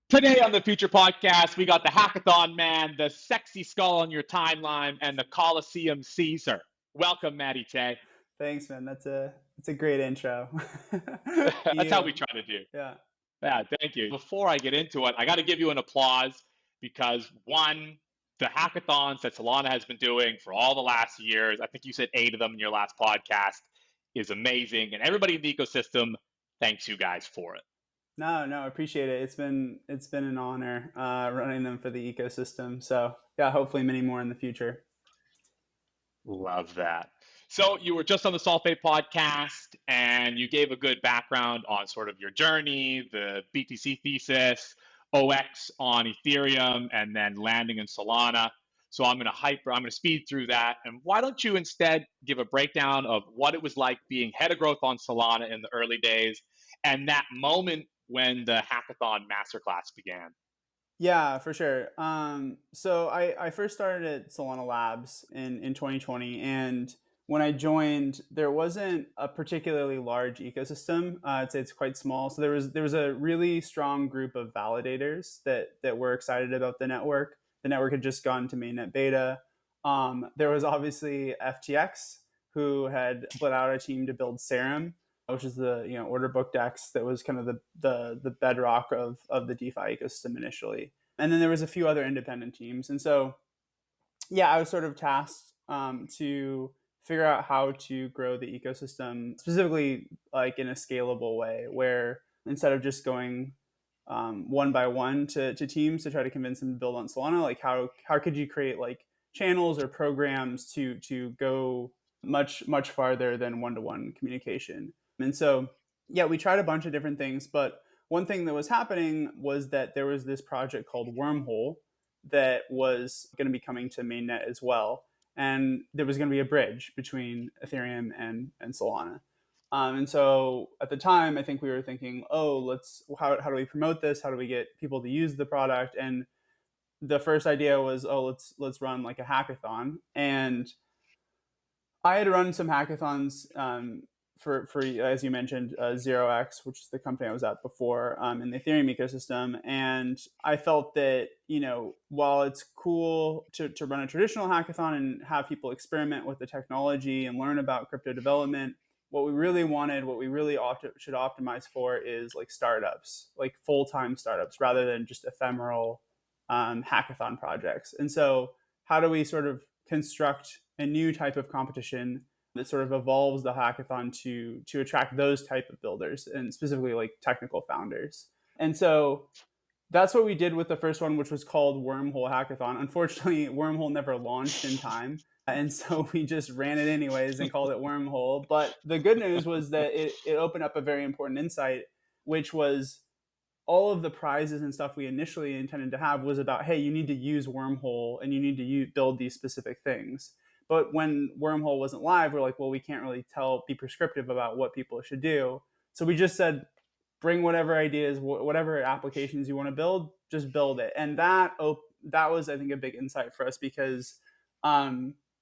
Today on the Future Podcast, we got the Hackathon Man, the sexy skull on your timeline, and the Colosseum Caesar. Welcome, Matty Tay. Thanks, man. That's a great intro. That's how You, we try to do. yeah. Yeah, thank you. Before I get into it, I got to give you an applause because one, the hackathons that Solana has been doing for all the last years, I think you said 8 of them in your last podcast, is amazing. And everybody in the ecosystem thanks you guys for it. No, I appreciate it. It's been an honor running them for the ecosystem. So yeah, hopefully many more in the future. Love that. So you were just on the Sulfate podcast and you gave a good background on sort of your journey, the BTC thesis, OX on Ethereum, and then landing in Solana. So I'm going to speed through that. And why don't you instead give a breakdown of what it was like being head of growth on Solana in the early days and that moment when the hackathon masterclass began? Yeah, for sure. So I first started at Solana Labs in 2020, and when I joined, there wasn't a particularly large ecosystem. I'd say it's quite small. So there was a really strong group of validators that were excited about the network. The network had just gone to mainnet beta. There was obviously FTX, who had split out a team to build Serum, which is the order book DEX that was kind of the bedrock of the DeFi ecosystem initially. And then there was a few other independent teams. And so yeah, I was sort of tasked to figure out how to grow the ecosystem, specifically like in a scalable way, where instead of just going one by one to teams to try to convince them to build on Solana, like how could you create like channels or programs to go much farther than one to one communication? And so yeah, we tried a bunch of different things, but one thing that was happening was that there was this project called Wormhole that was going to be coming to mainnet as well. And there was going to be a bridge between Ethereum and Solana. And so at the time, I think we were thinking, oh, how do we promote this? How do we get people to use the product? And the first idea was, oh, let's run like a hackathon. And I had run some hackathons for as you mentioned, 0x, which is the company I was at before in the Ethereum ecosystem. And I felt that, while it's cool to run a traditional hackathon and have people experiment with the technology and learn about crypto development, what we really wanted, what we really should optimize for is like startups, like full-time startups, rather than just ephemeral hackathon projects. And so how do we sort of construct a new type of competition that sort of evolves the hackathon to attract those type of builders and specifically like technical founders? And so that's what we did with the first one, which was called Wormhole Hackathon. Unfortunately, Wormhole never launched in time. And so we just ran it anyways and called it Wormhole. But the good news was that it opened up a very important insight, which was all of the prizes and stuff we initially intended to have was about, hey, you need to use Wormhole and you need to build these specific things. But when Wormhole wasn't live, we're like, well, we can't really be prescriptive about what people should do. So we just said, bring whatever ideas, whatever applications you want to build, just build it. And that was, I think, a big insight for us because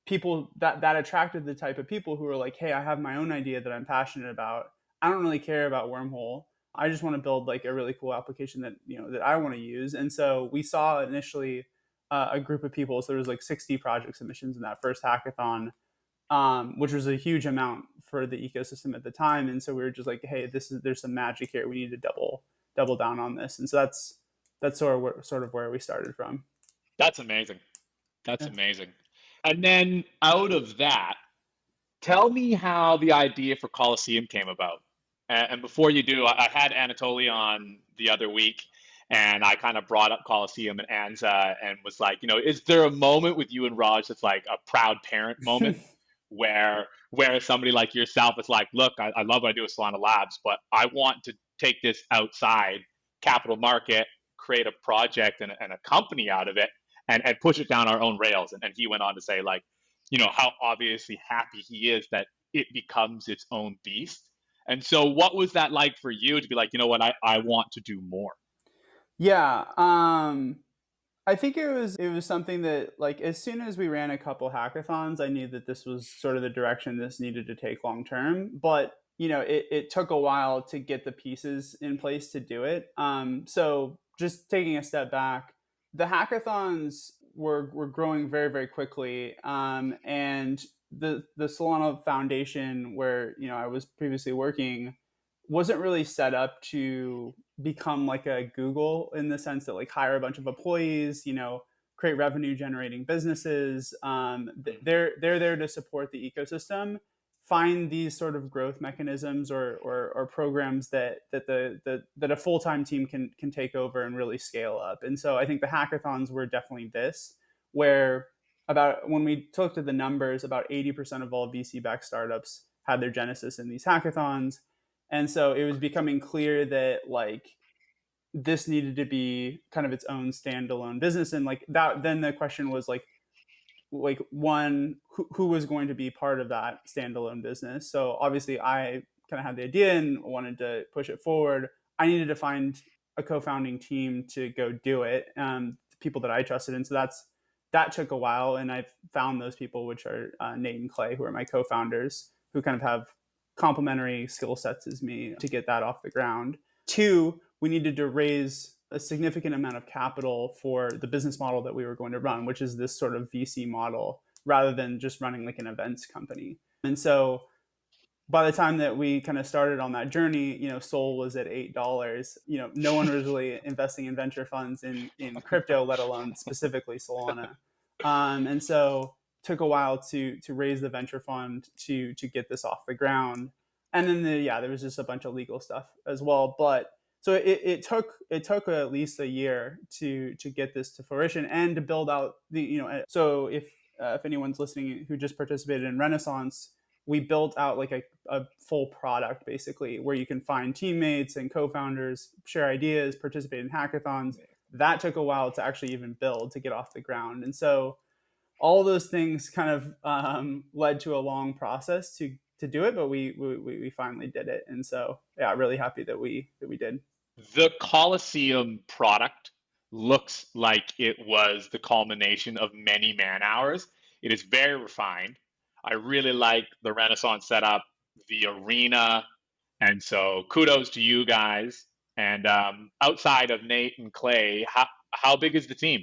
people that attracted the type of people who were like, hey, I have my own idea that I'm passionate about. I don't really care about Wormhole. I just want to build like a really cool application that that I want to use. And so we saw initially a group of people. So there was like 60 project submissions in that first hackathon, which was a huge amount for the ecosystem at the time. And so we were just like, hey, there's some magic here. We need to double down on this. And so that's sort of where we started from. That's amazing. That's Yeah. amazing. And then out of that, tell me how the idea for Colosseum came about. And before you do, I had Anatoly on the other week, and I kind of brought up Colosseum and Anza and was like, is there a moment with you and Raj that's like a proud parent moment where somebody like yourself is like, look, I love what I do with Solana Labs, but I want to take this outside capital market, create a project and a company out of it, and push it down our own rails. And he went on to say, like, how obviously happy he is that it becomes its own beast. And so what was that like for you to be like, you know what, I want to do more? Yeah. I think it was something that, like, as soon as we ran a couple hackathons, I knew that this was sort of the direction this needed to take long term. But it took a while to get the pieces in place to do it. So just taking a step back, the hackathons were growing very, very quickly. And the Solana Foundation, where I was previously working, wasn't really set up to become like a Google in the sense that like hire a bunch of employees, create revenue generating businesses. They're there to support the ecosystem, find these sort of growth mechanisms or programs that a full time team can take over and really scale up. And so I think the hackathons were definitely this, where about when we looked at the numbers, about 80% of all VC backed startups had their genesis in these hackathons. And so it was becoming clear that like this needed to be kind of its own standalone business. And like that, then the question was like one, who was going to be part of that standalone business. So obviously I kind of had the idea and wanted to push it forward. I needed to find a co-founding team to go do it, people that I trusted. And so that took a while, and I found those people, which are Nate and Clay, who are my co-founders, who kind of have complementary skill sets as me to get that off the ground. Two, we needed to raise a significant amount of capital for the business model that we were going to run, which is this sort of VC model rather than just running like an events company. And so by the time that we kind of started on that journey, Sol was at $8. No one was really investing in venture funds in crypto, let alone specifically Solana. And so took a while to raise the venture fund to get this off the ground. And then there was just a bunch of legal stuff as well. But so it took at least a year to get this to fruition and to build out so if anyone's listening who just participated in Renaissance, we built out like a full product basically where you can find teammates and co-founders, share ideas, participate in hackathons. That took a while to actually even build, to get off the ground. And so all those things kind of led to a long process to do it, but we finally did it. And so yeah, really happy that we did. The Colosseum product looks like it was the culmination of many man hours. It is very refined. I really like the Renaissance setup, the arena, and so kudos to you guys. And outside of Nate and Clay, how big is the team?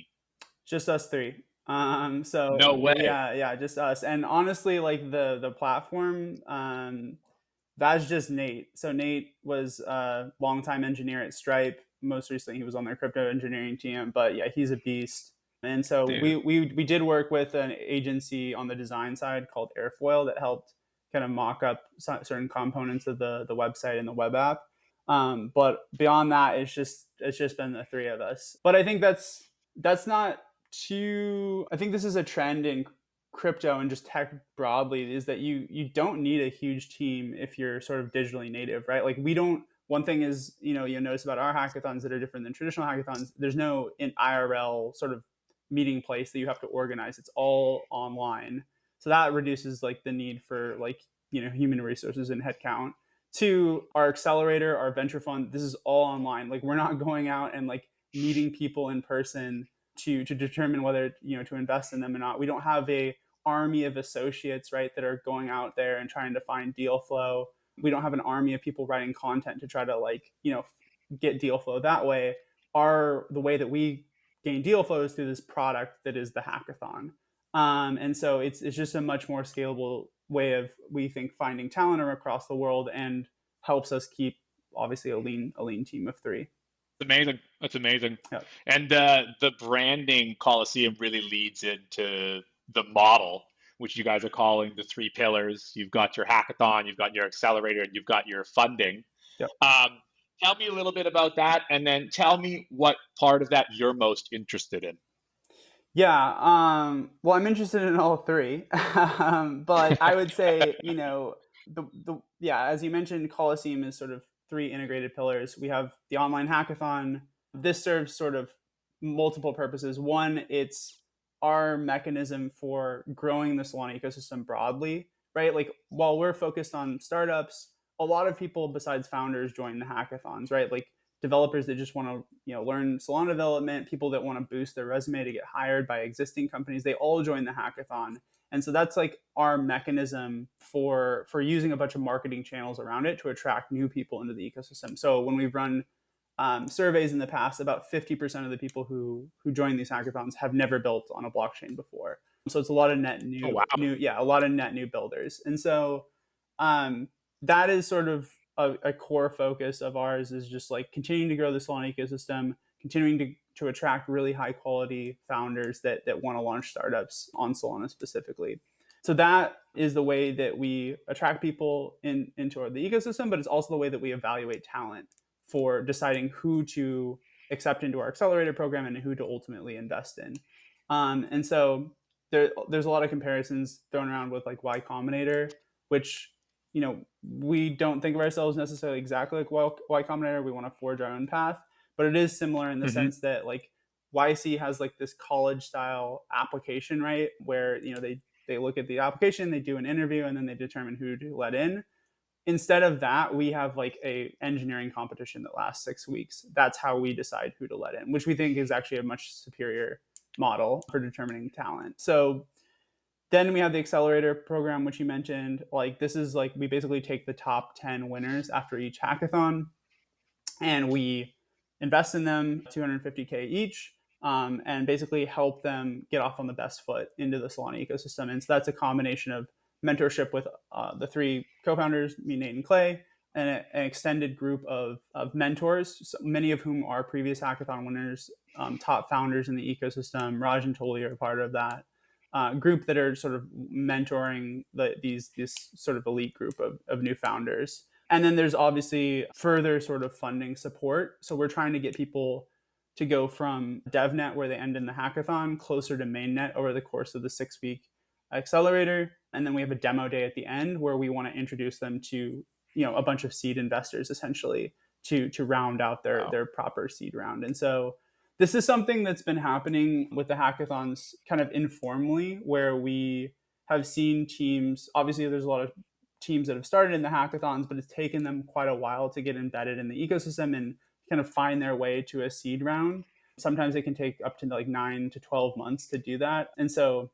Just us three. So No way. yeah, just us. And honestly, like the platform, that's just Nate. So Nate was a longtime engineer at Stripe. Most recently, he was on their crypto engineering team. But yeah, he's a beast. And so Dude. we did work with an agency on the design side called Airfoil that helped kind of mock up certain components of the website and the web app. But beyond that, it's just been the three of us. But I think that's not too. I think this is a trend in crypto and just tech broadly, is that you don't need a huge team if you're sort of digitally native, right? Like we don't. One thing is, you'll notice about our hackathons that are different than traditional hackathons. There's no IRL sort of meeting place that you have to organize. It's all online, so that reduces like the need for like human resources and headcount. To our accelerator, our venture fund, this is all online. Like we're not going out and like meeting people in person to determine whether to invest in them or not. We don't have a army of associates, right, that are going out there and trying to find deal flow. We don't have an army of people writing content to try to like get deal flow that way. The way that we gain deal flow is through this product that is the hackathon. And so it's just a much more scalable way of, we think, finding talent across the world, and helps us keep obviously a lean team of three. It's amazing. That's amazing. Yeah. And the branding Coliseum really leads into the model, which you guys are calling the three pillars. You've got your hackathon, you've got your accelerator, and you've got your funding. Yep. Tell me a little bit about that, and then tell me what part of that you're most interested in. Yeah. Well, I'm interested in all three, but I would say, as you mentioned, Colosseum is sort of three integrated pillars. We have the online hackathon. This serves sort of multiple purposes. One, it's our mechanism for growing the Solana ecosystem broadly, right? Like while we're focused on startups, a lot of people besides founders join the hackathons, right? Like developers that just want to learn Solana development, people that want to boost their resume to get hired by existing companies, they all join the hackathon. And so that's like our mechanism for using a bunch of marketing channels around it to attract new people into the ecosystem. So when we run surveys in the past, about 50% of the people who join these hackathons have never built on a blockchain before. So it's a lot of Oh, wow. a lot of net new builders. And so that is sort of a core focus of ours, is just like continuing to grow the Solana ecosystem, continuing to attract really high quality founders that want to launch startups on Solana specifically. So that is the way that we attract people into the ecosystem, but it's also the way that we evaluate talent for deciding who to accept into our accelerator program and who to ultimately invest in. And so there's a lot of comparisons thrown around with like Y Combinator, which, you know, we don't think of ourselves necessarily exactly like Y Combinator. We want to forge our own path, but it is similar in the sense that like YC has like this college style application, right? Where, you know, they look at the application, they do an interview, and then they determine who to let in. Instead of that, we have like a engineering competition that lasts 6 weeks. That's how we decide who to let in, which we think is actually a much superior model for determining talent. So then we have the accelerator program, which you mentioned. Like, this is like, we basically take the top 10 winners after each hackathon and we invest in them 250K each, and basically help them get off on the best foot into the Solana ecosystem. And so that's a combination of mentorship with the three co-founders, me, Nate, and Clay, and an extended group of mentors, so many of whom are previous hackathon winners, top founders in the ecosystem. Raj and Toli are part of that group that are sort of mentoring this sort of elite group of new founders. And then there's obviously further sort of funding support. So we're trying to get people to go from DevNet, where they end in the hackathon, closer to mainnet over the course of the 6-week accelerator. And then we have a demo day at the end where we want to introduce them to, you know, a bunch of seed investors essentially to round out their proper seed round. And so this is something that's been happening with the hackathons kind of informally, where we have seen teams, obviously there's a lot of teams that have started in the hackathons, but it's taken them quite a while to get embedded in the ecosystem and kind of find their way to a seed round. Sometimes it can take up to like 9 to 12 months to do that. And so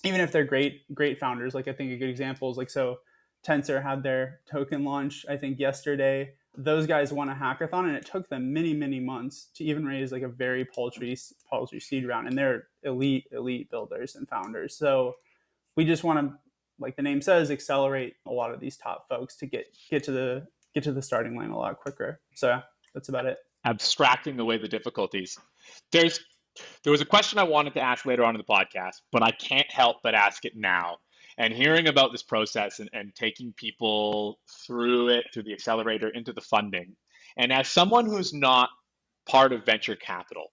even if they're great founders, like I think a good example is like, so Tensor had their token launch, I think yesterday. Those guys won a hackathon and it took them many, many months to even raise like a very paltry seed round. And they're elite builders and founders. So we just want to, like the name says, accelerate a lot of these top folks to get to the starting line a lot quicker. So that's about it. Abstracting away the difficulties. There was a question I wanted to ask later on in the podcast, but I can't help but ask it now. And hearing about this process and taking people through the accelerator into the funding. And as someone who's not part of venture capital,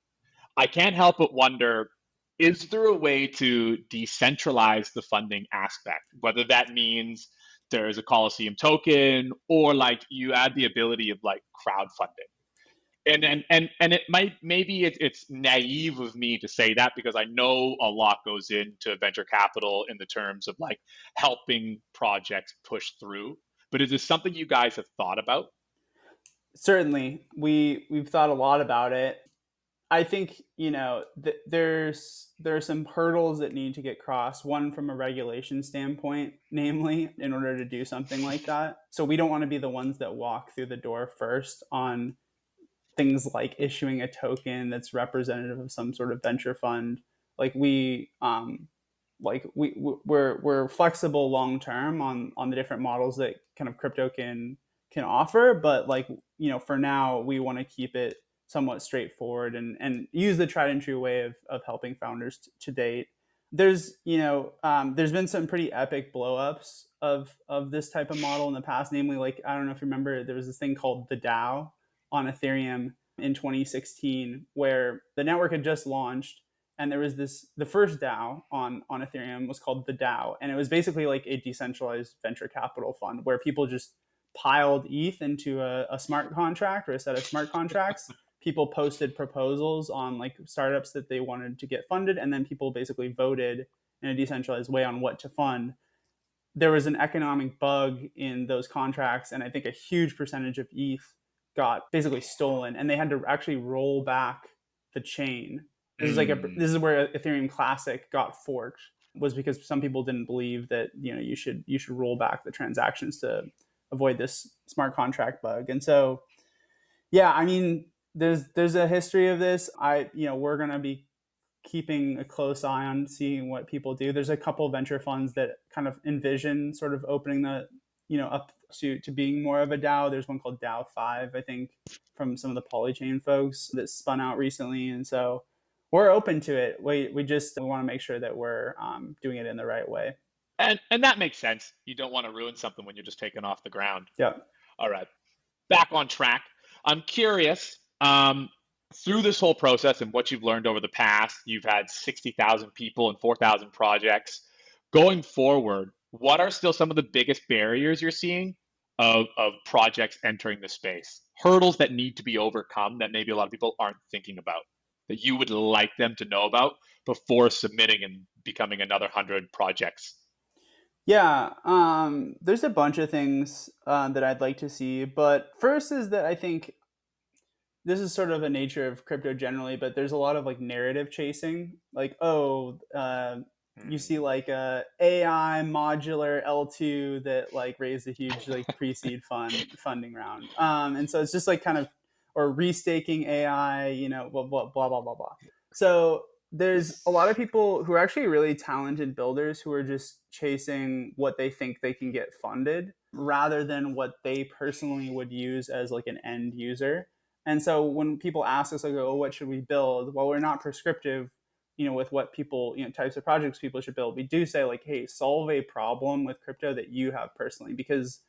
I can't help but wonder, is there a way to decentralize the funding aspect? Whether that means there's a Colosseum token or like you add the ability of like crowdfunding. And it maybe it's naive of me to say that because I know a lot goes into venture capital in the terms of like helping projects push through. But is this something you guys have thought about? Certainly, we've thought a lot about it. I think, you know, there are some hurdles that need to get crossed. One, from a regulation standpoint, namely, in order to do something like that. So we don't want to be the ones that walk through the door first on things like issuing a token that's representative of some sort of venture fund. Like we're flexible long term on the different models that kind of crypto can offer, but like, you know, for now we want to keep it somewhat straightforward and use the tried and true way of helping founders to date. There's, you know, there's been some pretty epic blowups of this type of model in the past. Namely, like, I don't know if you remember, there was this thing called the DAO on Ethereum in 2016, where the network had just launched, and there was the first DAO on Ethereum was called the DAO, and it was basically like a decentralized venture capital fund where people just piled ETH into a smart contract or a set of smart contracts. People posted proposals on like startups that they wanted to get funded, and then people basically voted in a decentralized way on what to fund. There was an economic bug in those contracts, and I think a huge percentage of ETH got basically stolen, and they had to actually roll back the chain. This is where Ethereum Classic got forked, was because some people didn't believe that, you know, you should roll back the transactions to avoid this smart contract bug. And so Yeah, I mean, there's a history of this. We're gonna be keeping a close eye on seeing what people do. There's a couple venture funds that kind of envision sort of opening the, up to being more of a DAO. There's one called DAO 5, I think, from some of the Polychain folks that spun out recently. And so we're open to it. We want to make sure that we're doing it in the right way. And that makes sense. You don't want to ruin something when you're just taking off the ground. Yeah. All right, back on track. I'm curious, through this whole process and what you've learned over the past, you've had 60,000 people and 4,000 projects. Going forward, what are still some of the biggest barriers you're seeing of projects entering the space? Hurdles that need to be overcome that maybe a lot of people aren't thinking about, that you would like them to know about before submitting and becoming another 100 projects? Yeah, there's a bunch of things that I'd like to see, but first is that I think this is sort of a nature of crypto generally, but there's a lot of like narrative chasing. Like, you see like a AI modular L2 that like raised a huge like pre-seed funding round, and so it's just like kind of or restaking AI, blah blah blah blah blah blah. So there's a lot of people who are actually really talented builders who are just chasing what they think they can get funded rather than what they personally would use as like an end user. And so when people ask us, like, oh, what should we build? Well, we're not prescriptive, with what people, types of projects people should build. We do say, like, hey, solve a problem with crypto that you have personally, because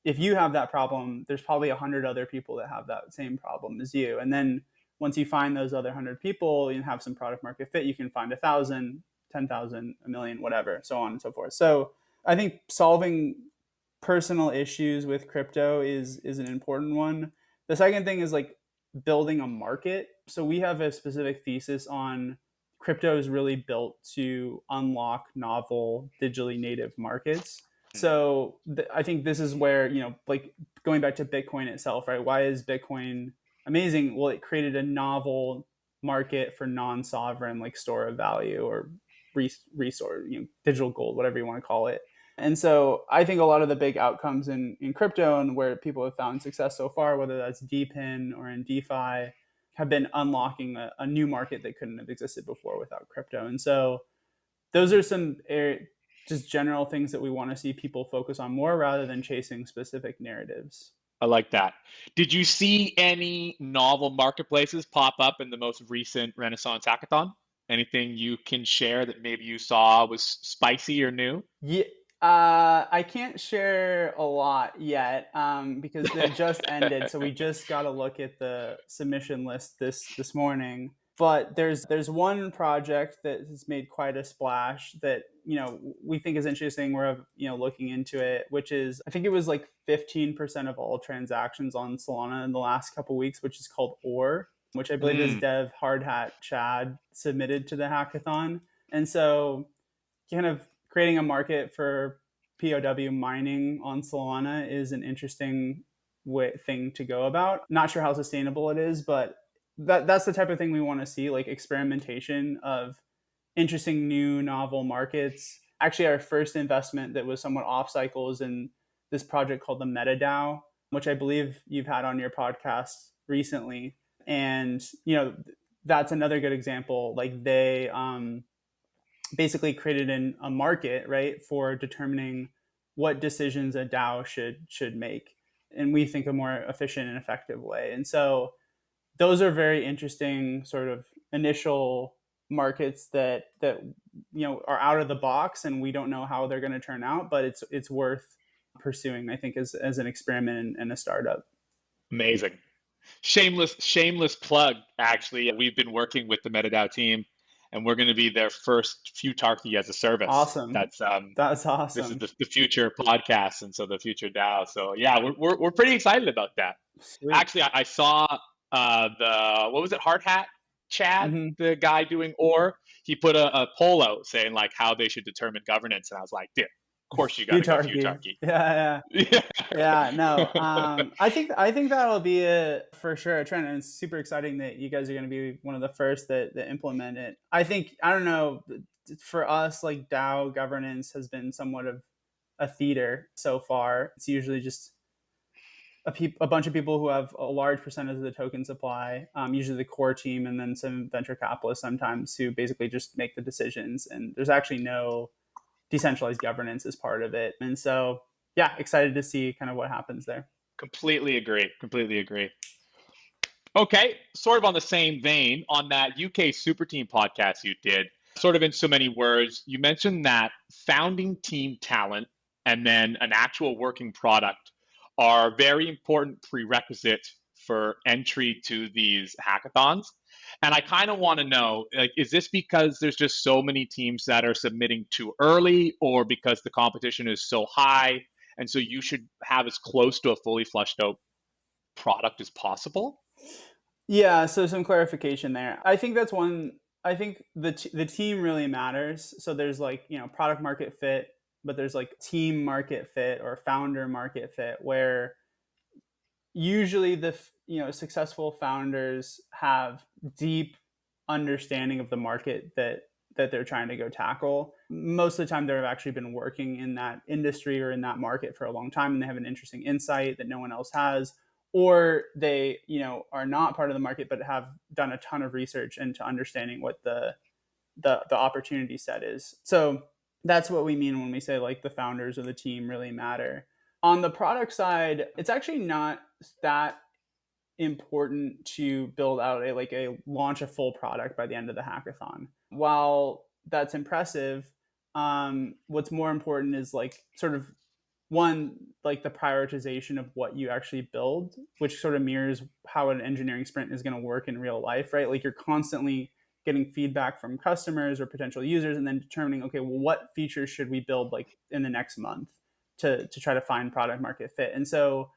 if you have that problem, there's probably 100 other people that have that same problem as you. And then once you find those other 100 people, you have some product market fit, you can find 1,000, 10,000, a million, whatever, so on and so forth. So I think solving personal issues with crypto is an important one. The second thing is like building a market. So we have a specific thesis on crypto is really built to unlock novel digitally native markets. So I think this is where, like going back to Bitcoin itself, right? Why is Bitcoin amazing? Well, it created a novel market for non-sovereign like store of value or resource, digital gold, whatever you want to call it. And so I think a lot of the big outcomes in crypto and where people have found success so far, whether that's DePIN or in DeFi, have been unlocking a new market that couldn't have existed before without crypto. And so those are some just general things that we want to see people focus on more rather than chasing specific narratives. I like that. Did you see any novel marketplaces pop up in the most recent Renaissance Hackathon? Anything you can share that maybe you saw was spicy or new? Yeah, I can't share a lot yet because it just ended. So we just got to look at the submission list this morning. But there's one project that has made quite a splash that we think is interesting. We're looking into it, which is I think it was like 15% of all transactions on Solana in the last couple of weeks, which is called Or, which I believe is Dev Hardhat Chad submitted to the hackathon. And so kind of creating a market for POW mining on Solana is an interesting thing to go about. Not sure how sustainable it is, but that's the type of thing we want to see, like experimentation of interesting new novel markets. Actually, our first investment that was somewhat off cycle is in this project called the MetaDAO, which I believe you've had on your podcast recently. And, that's another good example. Like they basically created a market, right, for determining what decisions a DAO should make. And we think a more efficient and effective way. And so those are very interesting sort of initial markets that are out of the box and we don't know how they're going to turn out, but it's worth pursuing, I think, as an experiment and a startup. Amazing. Shameless plug, actually. We've been working with the MetaDAO team and we're going to be their first Futarchy as a service. Awesome. That's This is Awesome. the future podcast, and so the future DAO. So yeah, we're pretty excited about that. Sweet. Actually, I saw the what was it, Hard Hat Chad, Mm-hmm. the guy doing Or. He put a poll out saying like how they should determine governance, and I was like, dude, of course you got to go Futarchy. Futarchy. Yeah. Yeah, no. I think that'll be a for sure a trend, and it's super exciting that you guys are going to be one of the first that implement it. I think I don't know, for us, like DAO governance has been somewhat of a theater so far. It's usually just a bunch of people who have a large percentage of the token supply, usually the core team, and then some venture capitalists sometimes who basically just make the decisions. And there's actually no decentralized governance as part of it. And so, yeah, excited to see kind of what happens there. Completely agree. Completely agree. Okay, sort of on the same vein, on that UK Super Team podcast you did, sort of in so many words, you mentioned that founding team talent and then an actual working product are very important prerequisites for entry to these hackathons. And I kind of want to know, like, is this because there's just so many teams that are submitting too early, or because the competition is so high, and so you should have as close to a fully flushed out product as possible? Yeah, so some clarification there. I think that's one. I think the team really matters. So there's like, product market fit, but there's like team market fit or founder market fit, where usually the successful founders have deep understanding of the market that they're trying to go tackle. Most of the time they've actually been working in that industry or in that market for a long time, and they have an interesting insight that no one else has, or they are not part of the market but have done a ton of research into understanding what the opportunity set is. So that's what we mean when we say like the founders or the team really matter. On the product side, it's actually not that important to build out a launch a full product by the end of the hackathon. While that's impressive, what's more important is like sort of one, like the prioritization of what you actually build, which sort of mirrors how an engineering sprint is going to work in real life, right? Like you're constantly getting feedback from customers or potential users, and then determining, okay, well, what features should we build like in the next month to try to find product market fit. And so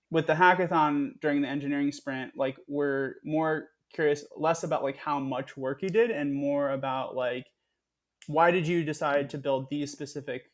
with the hackathon during the engineering sprint, like we're more curious less about like how much work you did and more about like why did you decide to build these specific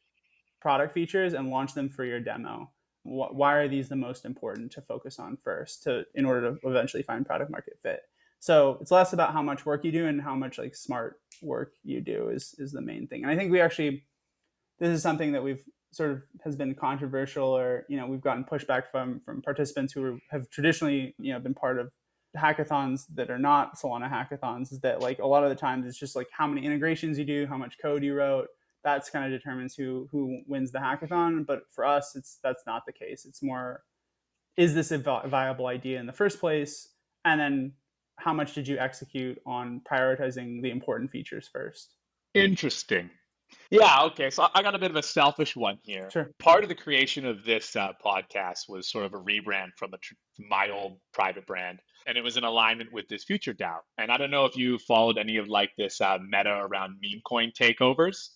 product features and launch them for your demo. Why are these the most important to focus on first in order to eventually find product market fit? So it's less about how much work you do and how much like smart work you do is the main thing. And I think this is something that we've sort of has been controversial, or we've gotten pushback from participants who have traditionally been part of hackathons that are not Solana hackathons, is that like a lot of the times it's just like how many integrations you do, how much code you wrote. That's kind of determines who wins the hackathon. But for us, that's not the case. It's more, is this a viable idea in the first place, and then how much did you execute on prioritizing the important features first? Interesting. Yeah, okay. So I got a bit of a selfish one here. Sure. Part of the creation of this podcast was sort of a rebrand from from my old private brand, and it was in alignment with this future DAO. And I don't know if you followed any of like this meta around meme coin takeovers.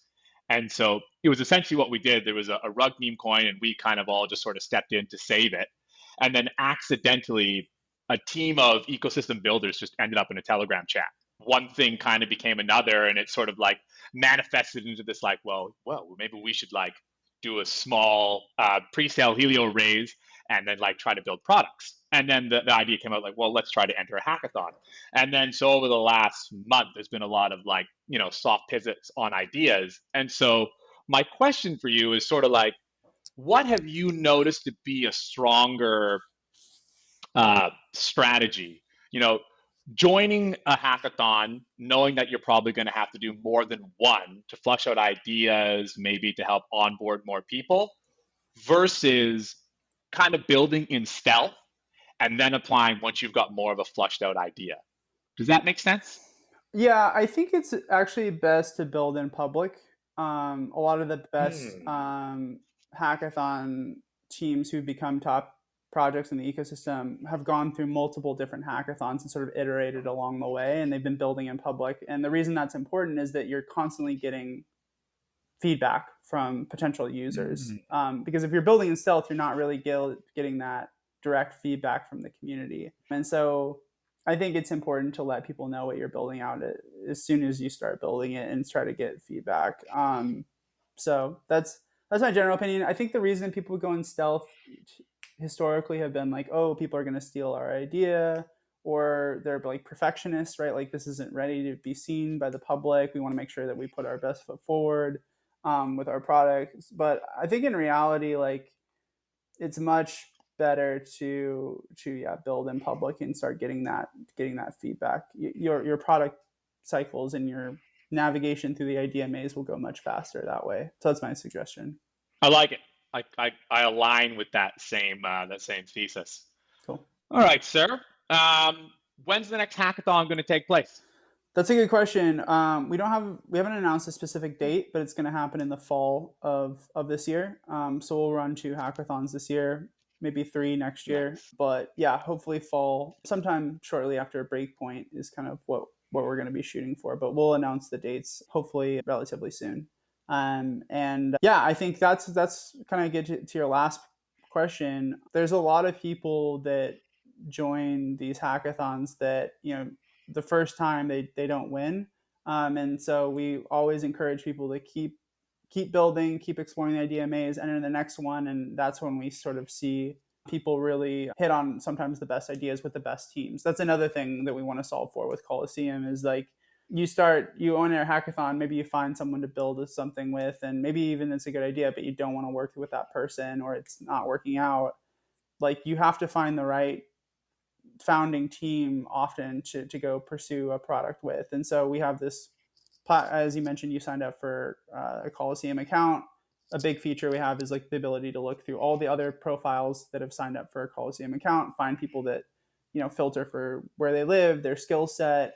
And so it was essentially what we did. There was a rug meme coin, and we kind of all just sort of stepped in to save it. And then accidentally, a team of ecosystem builders just ended up in a Telegram chat. One thing kind of became another, and it sort of like manifested into this like, well, maybe we should like do a small pre-sale Helio raise and then like try to build products. And then the idea came out like, well, let's try to enter a hackathon. And then so over the last month, there's been a lot of like, soft pivots on ideas. And so my question for you is sort of like, what have you noticed to be a stronger strategy? Joining a hackathon, knowing that you're probably going to have to do more than one to flush out ideas, maybe to help onboard more people, versus kind of building in stealth and then applying once you've got more of a flushed out idea. Does that make sense? Yeah, I think it's actually best to build in public. A lot of the best Hmm. hackathon teams who become top projects in the ecosystem have gone through multiple different hackathons and sort of iterated along the way, and they've been building in public. And the reason that's important is that you're constantly getting feedback from potential users. Hmm. Because if you're building in stealth, you're not really getting that direct feedback from the community. And so I think it's important to let people know what you're building out as soon as you start building it and try to get feedback. So that's my general opinion. I think the reason people go in stealth historically have been like, oh, people are going to steal our idea, or they're like perfectionists, right? Like this isn't ready to be seen by the public. We want to make sure that we put our best foot forward with our products. But I think in reality, like it's much better to build in public and start getting that feedback. Your product cycles and your navigation through the idea maze will go much faster that way. So that's my suggestion. I like it. I align with that same thesis. Cool. All right, sir. When's the next hackathon going to take place? That's a good question. We haven't announced a specific date, but it's going to happen in the fall of this year. So we'll run 2 hackathons this year, maybe 3 next year. Nice. But yeah, hopefully fall, sometime shortly after Breakpoint is kind of what we're going to be shooting for. But we'll announce the dates hopefully relatively soon. And yeah, I think that's kind of get to your last question. There's a lot of people that join these hackathons that, the first time they don't win. And so we always encourage people to keep building, keep exploring the idea maze, enter the next one. And that's when we sort of see people really hit on sometimes the best ideas with the best teams. That's another thing that we want to solve for with Colosseum is like, you own a hackathon, maybe you find someone to build something with, and maybe even it's a good idea, but you don't want to work with that person or it's not working out. Like you have to find the right founding team often to go pursue a product with. And so we have this, as you mentioned, you signed up for a Colosseum account. A big feature we have is like the ability to look through all the other profiles that have signed up for a Colosseum account, find people that, filter for where they live, their skill set,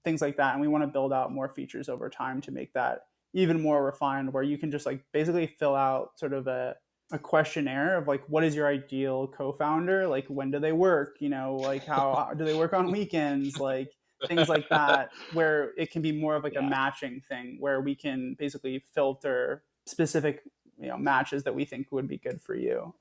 things like that. And we want to build out more features over time to make that even more refined, where you can just like basically fill out sort of a questionnaire of like, what is your ideal co-founder? Like, when do they work? Like how do they work on weekends? Like things like that, where it can be more of like a matching thing where we can basically filter specific, matches that we think would be good for you.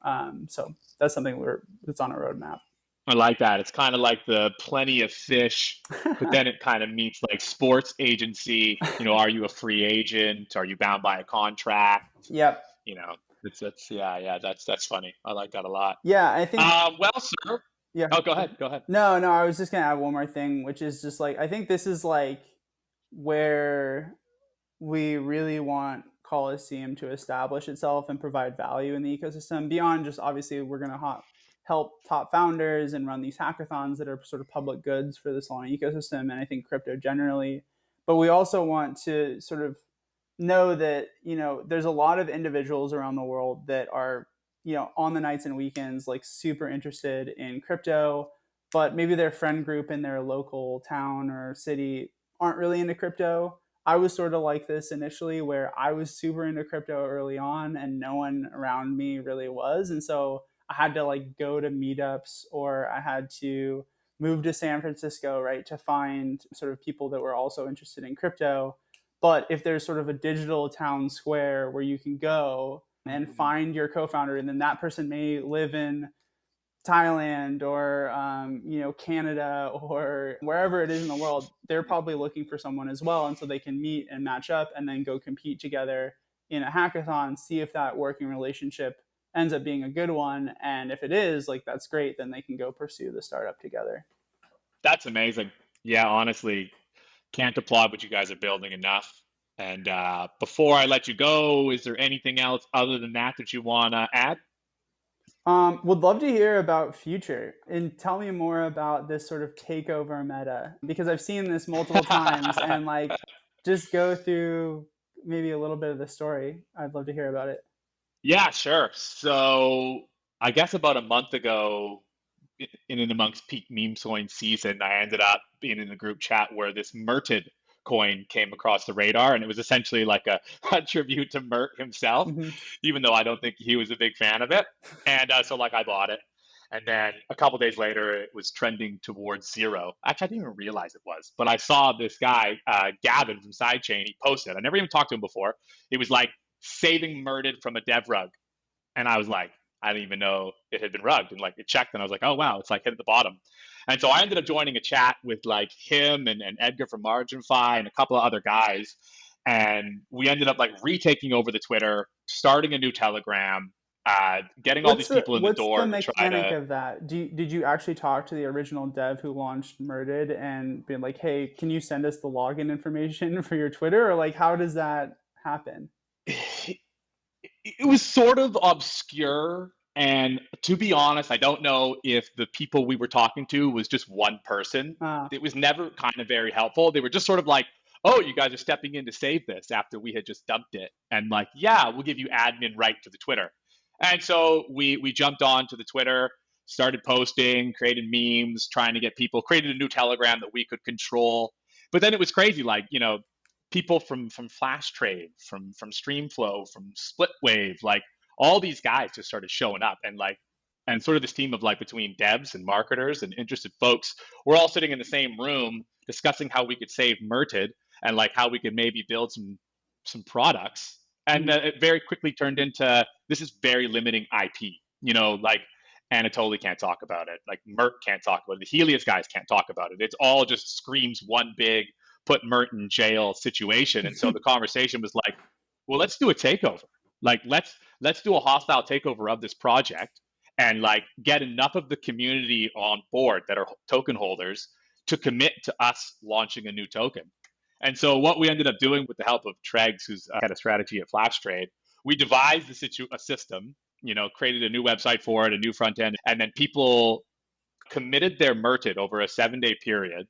So that's something that's on a roadmap. I like that. It's kind of like the plenty of fish, but then it kind of meets like sports agency. Are you a free agent? Are you bound by a contract? Yep. That's funny. I like that a lot. Yeah, I think. Well, sir. Yeah. Oh, go ahead. Go ahead. No, I was just gonna add one more thing, which is just like I think this is like where we really want Colosseum to establish itself and provide value in the ecosystem beyond just obviously we're gonna help top founders and run these hackathons that are sort of public goods for the Solana ecosystem and I think crypto generally. But we also want to sort of know that, there's a lot of individuals around the world that are, on the nights and weekends, like super interested in crypto, but maybe their friend group in their local town or city aren't really into crypto. I was sort of like this initially where I was super into crypto early on and no one around me really was. And so I had to like go to meetups or I had to move to San Francisco, right, to find sort of people that were also interested in crypto. But if there's sort of a digital town square where you can go and find your co-founder, and then that person may live in Thailand or Canada or wherever it is in the world, they're probably looking for someone as well. And so they can meet and match up and then go compete together in a hackathon, see if that working relationship ends up being a good one. And if it is, like, that's great, then they can go pursue the startup together. That's amazing. Yeah, honestly, can't applaud what you guys are building enough. And before I let you go, is there anything else other than that you want to add? Would love to hear about future and tell me more about this sort of takeover meta, because I've seen this multiple times and like just go through maybe a little bit of the story. I'd love to hear about it. Yeah, sure. So I guess about a month ago, in and amongst peak meme coin season, I ended up being in the group chat where this Merted coin came across the radar, and it was essentially like a tribute to Mert himself, Mm-hmm. even though I don't think he was a big fan of it. And so like I bought it. And then a couple days later, it was trending towards zero. Actually, I didn't even realize it was, but I saw this guy, Gavin from Sidechain, he posted. I never even talked to him before. It was like saving Merted from a dev rug. And I was like, I didn't even know it had been rugged. And like it checked and I was like, oh wow, it's like hit at the bottom. And so I ended up joining a chat with like him and Edgar from MarginFi and a couple of other guys. And we ended up like retaking over the Twitter, starting a new Telegram, getting all these people in the door. What's the mechanic of that? Did you actually talk to the original dev who launched Murdered and be like, hey, can you send us the login information for your Twitter? Or like, how does that happen? It was sort of obscure And to be honest, I don't know if the people we were talking to was just one person. Uh, It was never kind of very helpful. They were just sort of like, "Oh, you guys are stepping in to save this," after we had just dumped it, and like, "Yeah, we'll give you admin right to the Twitter." And so we jumped on to the Twitter, started posting, created memes, trying to get people, created a new Telegram that we could control. But then it was crazy, like, people from Flash Trade, from Streamflow, from Splitwave, like all these guys just started showing up, and sort of this team of like between devs and marketers and interested folks, we're all sitting in the same room discussing how we could save Merted and like how we could maybe build some products. And it very quickly turned into, this is very limiting IP. Like Anatoly can't talk about it, like Mert can't talk about it, the Helios guys can't talk about it. It's all just screams one big put Mert in jail situation. And so the conversation was like, well, let's do a takeover. Like let's do a hostile takeover of this project and like get enough of the community on board that are token holders to commit to us launching a new token. And so what we ended up doing with the help of Tregs, who's head of strategy at Flash Trade, we devised a system, created a new website for it, a new front end, and then people committed their Merted over a 7-day period.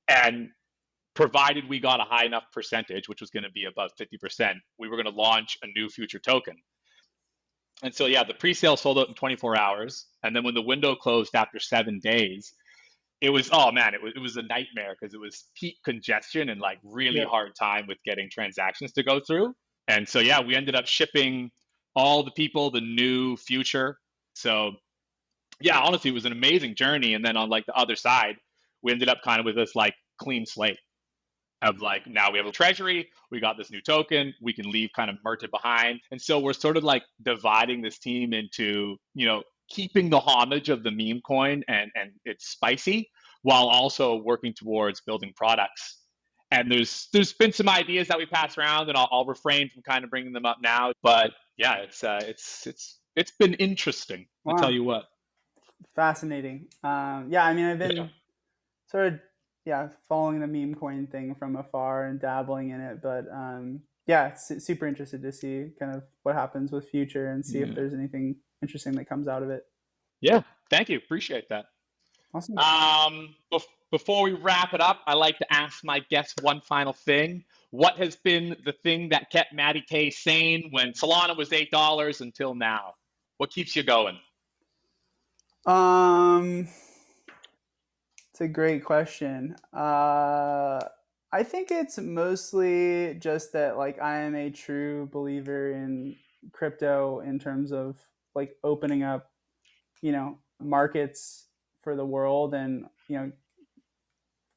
And provided we got a high enough percentage, which was going to be above 50%, we were going to launch a new future token. And so, yeah, the pre-sale sold out in 24 hours. And then when the window closed after 7 days, it was, oh man, it was a nightmare because it was peak congestion and like really hard time with getting transactions to go through. And so, yeah, we ended up shipping all the people the new future. So, yeah, honestly, it was an amazing journey. And then on like the other side, we ended up kind of with this like clean slate of like, now we have a treasury, we got this new token, we can leave kind of Merted behind. And so we're sort of like dividing this team into, keeping the homage of the meme coin and it's spicy, while also working towards building products. And there's been some ideas that we pass around, and I'll refrain from kind of bringing them up now. But yeah, it's been interesting. I'll tell you what. Fascinating. Yeah, I mean, I've been sort of following the meme coin thing from afar and dabbling in it, but yeah, super interested to see kind of what happens with future and see if there's anything interesting that comes out of it. Yeah, thank you. Appreciate that. Awesome. Before we wrap it up, I like to ask my guests one final thing. What has been the thing that kept Matty Tay sane when Solana was $8 until now? What keeps you going? It's a great question. I think it's mostly just that like I am a true believer in crypto in terms of like opening up, markets for the world and,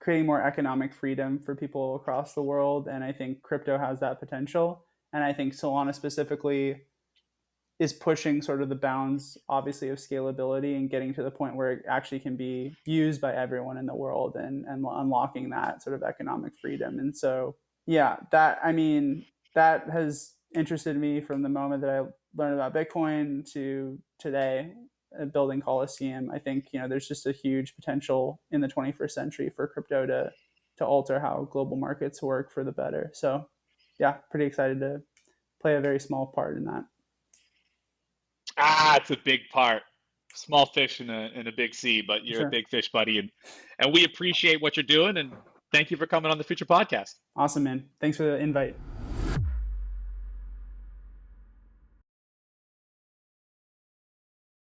creating more economic freedom for people across the world. And I think crypto has that potential. And I think Solana specifically is pushing sort of the bounds, obviously, of scalability and getting to the point where it actually can be used by everyone in the world and unlocking that sort of economic freedom. And so, yeah, that has interested me from the moment that I learned about Bitcoin to today, building Colosseum. I think, there's just a huge potential in the 21st century for crypto to alter how global markets work for the better. So, yeah, pretty excited to play a very small part in that. It's a big part. Small fish in a big sea, but you're a big fish, buddy. And we appreciate what you're doing. And thank you for coming on the Future Podcast. Awesome, man. Thanks for the invite.